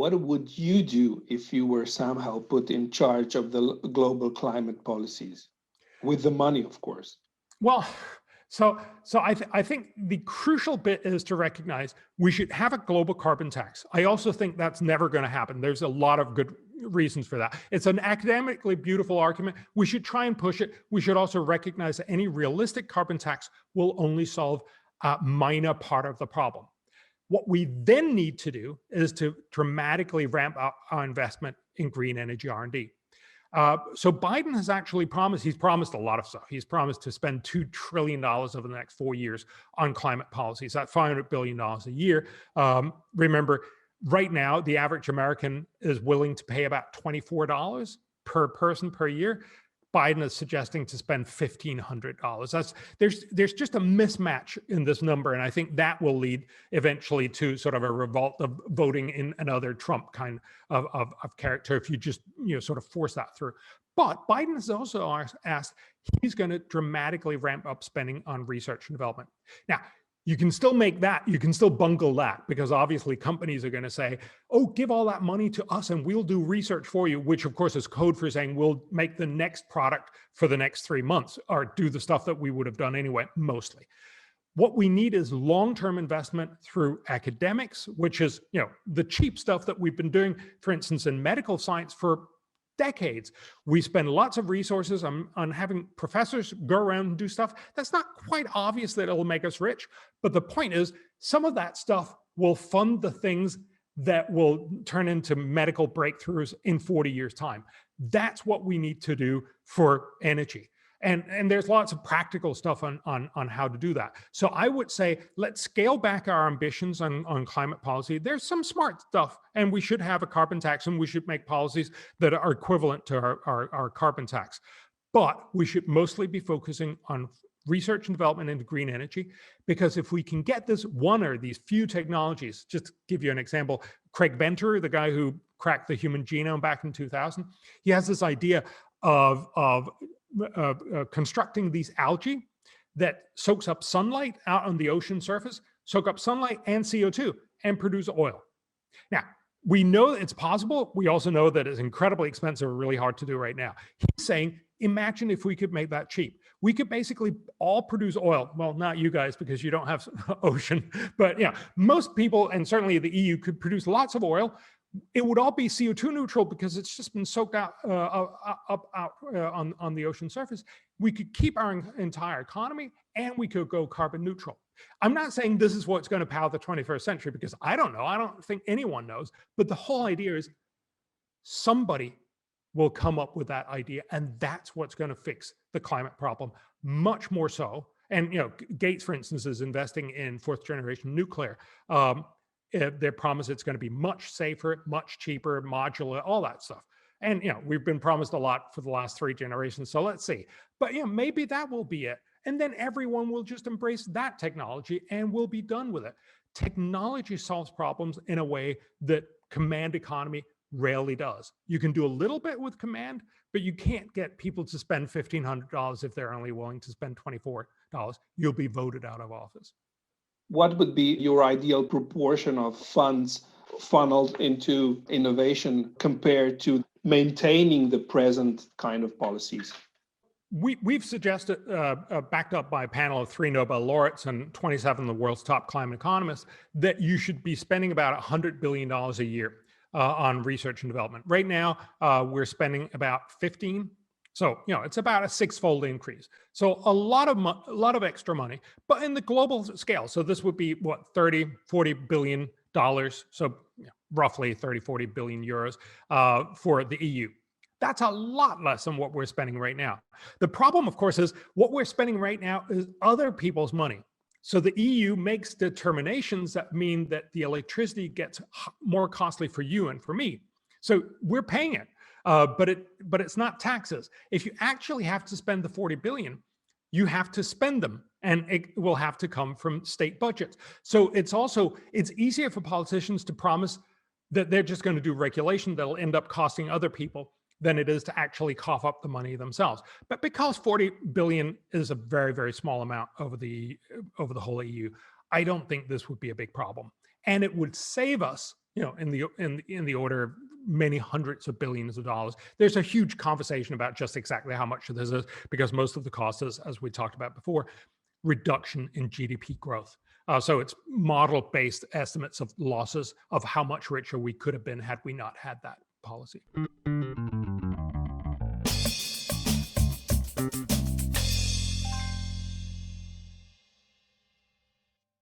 What would you do if you were somehow put in charge of the global climate policies? With the money, of course. Well, I think the crucial bit is to recognize we should have a global carbon tax. I also think that's never going to happen. There's a lot of good reasons for that. It's an academically beautiful argument. We should try and push it. We should also recognize that any realistic carbon tax will only solve a minor part of the problem. What we then need to do is to dramatically ramp up our investment in green energy R&D. So Biden has actually promised, he's promised a lot of stuff. He's promised to spend $2 trillion over the next 4 years on climate policies. That's $500 billion a year. Remember, right now, the average American is willing to pay about $24 per person per year. Biden is suggesting to spend $1,500. There's just a mismatch in this number, and I think that will lead eventually to sort of a revolt of voting in another Trump kind of character if you just sort of force that through. But Biden has also asked he's going to dramatically ramp up spending on research and development. Now, you can still make that, you can still bungle that, because obviously companies are going to say, oh, give all that money to us and we'll do research for you, which of course is code for saying we'll make the next product for the next 3 months or do the stuff that we would have done anyway, mostly. What we need is long-term investment through academics, which is the cheap stuff that we've been doing, for instance, in medical science for decades. We spend lots of resources on having professors go around and do stuff. That's not quite obvious that it'll make us rich, but the point is some of that stuff will fund the things that will turn into medical breakthroughs in 40 years' time. That's what we need to do for energy. And there's lots of practical stuff on how to do that. So I would say, let's scale back our ambitions on climate policy. There's some smart stuff, and we should have a carbon tax, and we should make policies that are equivalent to our carbon tax. But we should mostly be focusing on research and development into green energy, because if we can get this one or these few technologies, just to give you an example, Craig Venter, the guy who cracked the human genome back in 2000, he has this idea of constructing these algae that soaks up sunlight out on the ocean surface, soak up sunlight and CO2 and produce oil. Now, we know it's possible. We also know that it's incredibly expensive and really hard to do right now. He's saying, imagine if we could make that cheap. We could basically all produce oil. Well, not you guys because you don't have ocean, but most people, and certainly the EU, could produce lots of oil. It would all be CO2 neutral because it's just been soaked out on the ocean surface. We could keep our entire economy and we could go carbon neutral. I'm not saying this is what's going to power the 21st century because I don't know. I don't think anyone knows. But the whole idea is somebody will come up with that idea, and that's what's going to fix the climate problem much more so. And Gates, for instance, is investing in fourth generation nuclear. They promise it's going to be much safer, much cheaper, modular, all that stuff. And we've been promised a lot for the last 3 generations, so let's see. But maybe that will be it. And then everyone will just embrace that technology and we'll be done with it. Technology solves problems in a way that command economy rarely does. You can do a little bit with command, but you can't get people to spend $1,500 if they're only willing to spend $24. You'll be voted out of office. What would be your ideal proportion of funds funneled into innovation compared to maintaining the present kind of policies? We've suggested, backed up by a panel of 3 Nobel laureates and 27 of the world's top climate economists, that you should be spending about $100 billion a year on research and development. Right now, we're spending about 15. So, it's about a 6-fold increase. So a lot of extra money, but in the global scale. So this would be what, 30, 40 billion dollars. So roughly 30, 40 billion euros for the EU. That's a lot less than what we're spending right now. The problem, of course, is what we're spending right now is other people's money. So the EU makes determinations that mean that the electricity gets more costly for you and for me. So we're paying it. But it's not taxes. If you actually have to spend the 40 billion, you have to spend them, and it will have to come from state budgets. So it's easier for politicians to promise that they're just going to do regulation that'll end up costing other people than it is to actually cough up the money themselves. But because 40 billion is a very, very small amount over the whole EU, I don't think this would be a big problem. And it would save us in the order of many hundreds of billions of dollars. There's a huge conversation about just exactly how much this is, because most of the cost is, as we talked about before, reduction in GDP growth. So it's model-based estimates of losses of how much richer we could have been had we not had that policy.